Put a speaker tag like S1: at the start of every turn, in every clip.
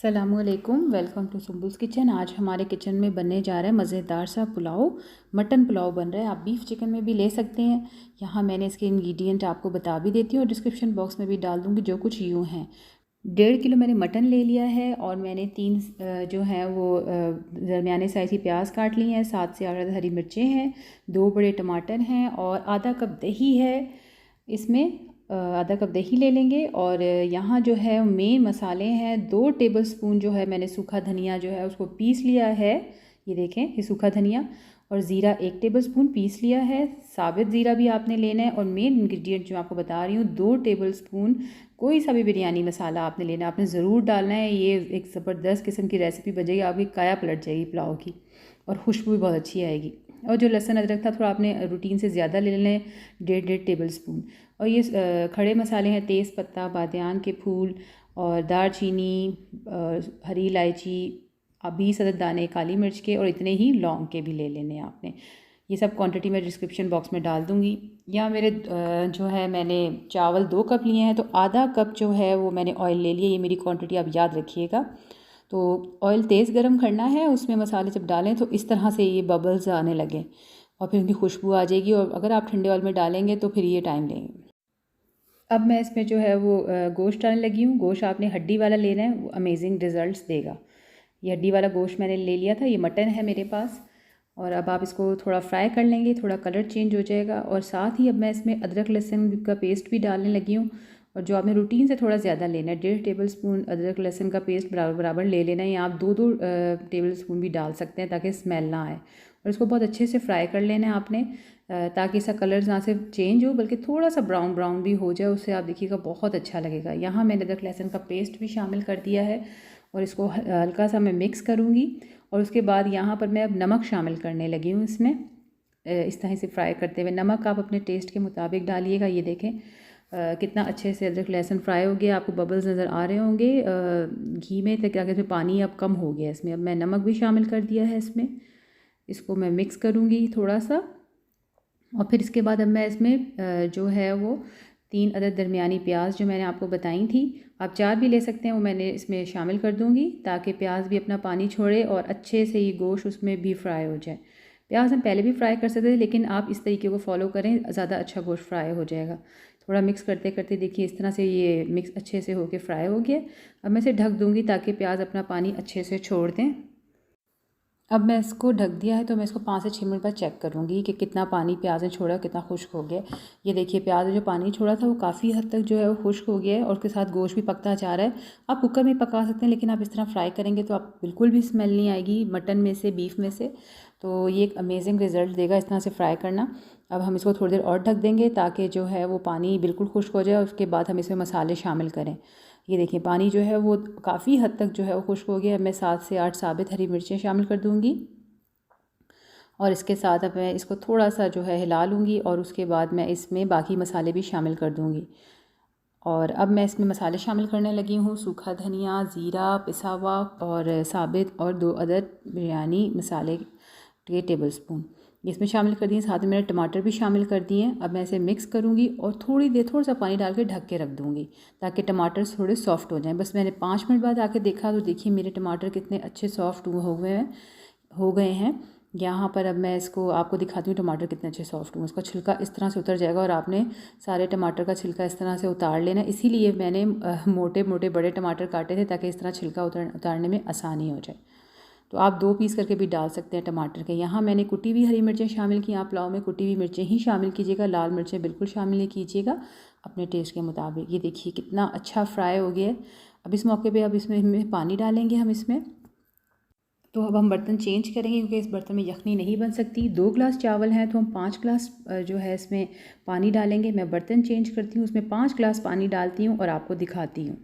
S1: अस्सलामुअलैकुम, welcome to सुम्बुल्स kitchen. आज हमारे किचन में बनने जा रहा है मज़ेदार सा पुलाव। मटन पुलाव बन रहा है। आप बीफ चिकन में भी ले सकते हैं। यहाँ मैंने इसके इंग्रेडिएंट आपको बता भी देती हूँ और डिस्क्रिप्शन बॉक्स में भी डाल दूँगी। जो कुछ यूँ हैं, 1.5 किलो मैंने मटन ले लिया है और मैंने 3 जो हैं वो दरमियाने साइज़ की प्याज काट ली हैं। 7 से 8 हरी मिर्चें हैं, 2 बड़े टमाटर हैं और आधा कप दही है। इसमें आधा कप दही ले लेंगे। और यहाँ जो है मेन मसाले हैं, 2 टेबलस्पून जो है मैंने सूखा धनिया जो है उसको पीस लिया है। ये देखें, ये सूखा धनिया। और ज़ीरा 1 टेबलस्पून पीस लिया है। साबित ज़ीरा भी आपने लेना है। और मेन इंग्रेडिएंट जो आपको बता रही हूँ, 2 टेबलस्पून कोई सा भी बिरयानी मसाला आपने लेना, आपने ज़रूर डालना है। ये एक ज़बरदस्त किस्म की रेसिपी बन जाएगी, आपकी काया पलट जाएगी पुलाव की और खुशबू भी बहुत अच्छी आएगी। और जो लहसुन अदरक था थोड़ा आपने रूटीन से ज़्यादा ले लेना है, 1.5 टेबलस्पून। और ये खड़े मसाले हैं, तेज़ पत्ता, बादियान के फूल और दालचीनी, हरी इलायची, 20 अदद दाने काली मिर्च के और इतने ही लौंग के भी ले लेने हैं आपने। ये सब क्वांटिटी मैं डिस्क्रिप्शन बॉक्स में डाल दूँगी। यहाँ मेरे जो है मैंने चावल 2 कप लिए हैं, तो आधा कप जो है वो मैंने ऑयल ले लिया। ये मेरी क्वांटिटी आप याद रखिएगा। तो ऑयल तेज़ गरम करना है, उसमें मसाले जब डालें तो इस तरह से ये बबल्स आने लगें और फिर उनकी खुशबू आ जाएगी। और अगर आप ठंडे ऑयल में डालेंगे तो फिर ये टाइम लेंगे। अब मैं इसमें जो है वो गोश्त डालने लगी हूँ। गोश्त आपने हड्डी वाला लेना है, वो अमेजिंग रिज़ल्ट्स देगा। ये हड्डी वाला गोश्त मैंने ले लिया था। ये मटन है मेरे पास। और अब आप इसको थोड़ा फ्राई कर लेंगे, थोड़ा कलर चेंज हो जाएगा। और साथ ही अब मैं इसमें अदरक लहसुन का पेस्ट भी डालने लगी हूँ। और जो आपने रूटीन से थोड़ा ज़्यादा लेना है, 1.5 टेबलस्पून अदरक लहसुन का पेस्ट बराबर बराबर ले लेना है। या आप 2-2 टेबलस्पून भी डाल सकते हैं ताकि स्मेल ना आए। और इसको बहुत अच्छे से फ्राई कर लेना है आपने, ताकि इसका कलर ना सिर्फ चेंज हो बल्कि थोड़ा सा ब्राउन ब्राउन भी हो जाए। उससे आप देखिएगा बहुत अच्छा लगेगा। यहाँ मैंने अदरक लहसुन का पेस्ट भी शामिल कर दिया है और इसको हल्का सा मैं मिक्स करूँगी। और उसके बाद यहाँ पर मैं अब नमक शामिल करने लगी हूँ इसमें। इस तरह से फ्राई करते हुए नमक आप अपने टेस्ट के मुताबिक डालिएगा। ये देखें कितना अच्छे से अदरक लहसुन फ्राई हो गया। आपको बबल्स नज़र आ रहे होंगे घी में, तक आगे इसमें पानी अब कम हो गया इसमें। अब मैं नमक भी शामिल कर दिया है इसमें। इसको मैं मिक्स करूँगी थोड़ा सा। और फिर इसके बाद अब मैं इसमें जो है वो 3 अदद दरमियानी प्याज जो मैंने आपको बताई थी, आप 4 भी ले सकते हैं, वो मैंने इसमें शामिल कर दूँगी ताकि प्याज भी अपना पानी छोड़े और अच्छे से ये गोश्त उसमें भी फ्राई हो जाए। प्याज हम पहले भी फ्राई कर सकते थे, लेकिन आप इस तरीके को फॉलो करें, ज़्यादा अच्छा गोश्त फ्राई हो जाएगा। थोड़ा मिक्स करते करते देखिए इस तरह से ये मिक्स अच्छे से होके फ्राई हो गया। अब मैं इसे ढक दूँगी ताकि प्याज अपना पानी अच्छे से छोड़ दें। अब मैं इसको ढक दिया है, तो मैं इसको 5 से 6 मिनट बाद चेक करूँगी कि कितना पानी प्याज ने छोड़ा, कितना खुश्क हो गया। ये देखिए प्याज ने जो पानी छोड़ा था वो काफ़ी हद तक जो है वो खुश्क हो गया है और उसके साथ गोश्त भी पकता जा रहा है। आप कुकर में पका सकते हैं, लेकिन आप इस तरह फ्राई करेंगे तो आप बिल्कुल भी स्मेल नहीं आएगी मटन में से, बीफ में से। तो ये एक अमेजिंग रिज़ल्ट देगा इस तरह से फ्राई करना। अब हम इसको थोड़ी देर और ढक देंगे ताकि जो है वो पानी बिल्कुल खुश्क हो जाए। उसके बाद हम इसमें मसाले शामिल करें। ये देखिए पानी जो है वो काफ़ी हद तक जो है वो खुश्क हो गया। मैं 7 से 8 साबित हरी मिर्चें शामिल कर दूँगी और इसके साथ अब मैं इसको थोड़ा सा जो है हिला लूँगी और उसके बाद मैं इसमें बाकी मसाले भी शामिल कर दूँगी। और अब मैं इसमें मसाले शामिल करने लगी हूँ, सूखा धनिया, ज़ीरा पिसा हुआ और साबित, और 2 अदद बिरयानी मसाले के टेबलस्पून इसमें शामिल कर दिए। साथ में मैंने टमाटर भी शामिल कर दिए हैं। अब मैं इसे मिक्स करूँगी और थोड़ा सा पानी डाल के ढक के रख दूँगी ताकि टमाटर थोड़े सॉफ्ट हो जाएं। बस मैंने 5 मिनट बाद आके देखा तो देखिए मेरे टमाटर कितने अच्छे सॉफ्ट हो गए हैं। यहाँ पर अब मैं इसको आपको दिखाती हूँ टमाटर कितने अच्छे सॉफ्ट हुए। उसका छिलका इस तरह से उतर जाएगा और आपने सारे टमाटर का छिलका इस तरह से उतार लेना। इसीलिए मैंने मोटे मोटे बड़े टमाटर काटे थे ताकि इस तरह छिलका उतारने में आसानी हो जाए। तो आप 2 पीस करके भी डाल सकते हैं टमाटर के। यहाँ मैंने कुटी हुई हरी मिर्चें शामिल की। आप पुलाव में कुटी हुई मिर्चें ही शामिल कीजिएगा, लाल मिर्चें बिल्कुल शामिल नहीं कीजिएगा, अपने टेस्ट के मुताबिक। ये देखिए कितना अच्छा फ्राई हो गया है। अब इस मौके पे अब इसमें पानी डालेंगे हम इसमें। तो अब हम बर्तन चेंज करेंगे क्योंकि इस बर्तन में यखनी नहीं बन सकती। 2 गिलास चावल हैं तो हम 5 गिलास जो है इसमें पानी डालेंगे। मैं बर्तन चेंज करती हूँ, उसमें 5 गिलास पानी डालती हूँ और आपको दिखाती हूँ।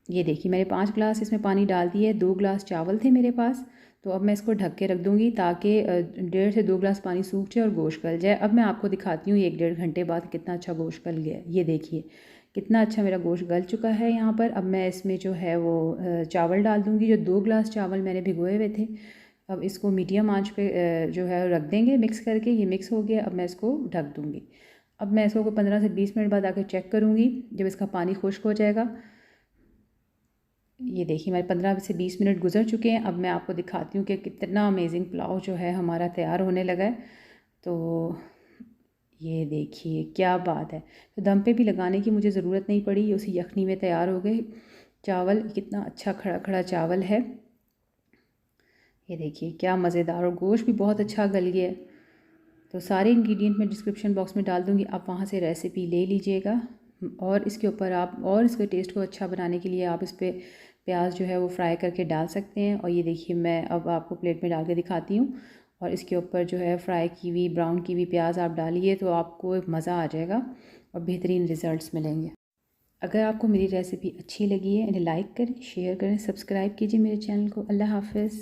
S1: ये देखिए मैंने 5 गिलास इसमें पानी डाल दिए। 2 गिलास चावल थे मेरे पास, तो अब मैं इसको ढक के रख दूँगी ताकि 1.5 से 2 गिलास पानी सूख जाए और गोश्त गल जाए। अब मैं आपको दिखाती हूँ 1-1.5 घंटे बाद कितना अच्छा गोश्त गल गया है। ये देखिए कितना अच्छा मेरा गोश्त गल चुका है यहाँ पर। अब मैं इसमें जो है वो चावल डाल दूँगी। जो 2 गिलास चावल मैंने भिगोए हुए थे, अब इसको मीडियम आंच पे जो है रख देंगे मिक्स करके। ये मिक्स हो गया, अब मैं इसको ढक दूँगी। अब मैं इसको 15 से 20 मिनट बाद आके चेक करूँगी जब इसका पानी खुश्क हो जाएगा। ये देखिए हमारे 15 से 20 मिनट गुजर चुके हैं। अब मैं आपको दिखाती हूँ कि कितना अमेजिंग पुलाव जो है हमारा तैयार होने लगा है। तो ये देखिए क्या बात है। तो दम पे भी लगाने की मुझे ज़रूरत नहीं पड़ी, उसी यखनी में तैयार हो गए चावल। कितना अच्छा खड़ा खड़ा चावल है। ये देखिए क्या मज़ेदार, और गोश्त भी बहुत अच्छा गल गया है। तो सारे इंग्रेडिएंट मैं डिस्क्रिप्शन बॉक्स में डाल दूँगी, आप वहाँ से रेसिपी ले लीजिएगा। और इसके ऊपर आप, और इसके टेस्ट को अच्छा बनाने के लिए आप इस पर प्याज जो है वो फ्राई करके डाल सकते हैं। और ये देखिए मैं अब आपको प्लेट में डाल के दिखाती हूँ। और इसके ऊपर जो है फ्राई की हुई, ब्राउन की हुई प्याज आप डालिए तो आपको एक मज़ा आ जाएगा और बेहतरीन रिज़ल्ट्स मिलेंगे। अगर आपको मेरी रेसिपी अच्छी लगी है इन्हें लाइक करें, शेयर करें, सब्सक्राइब कीजिए मेरे चैनल को। अल्लाह हाफ़िज़।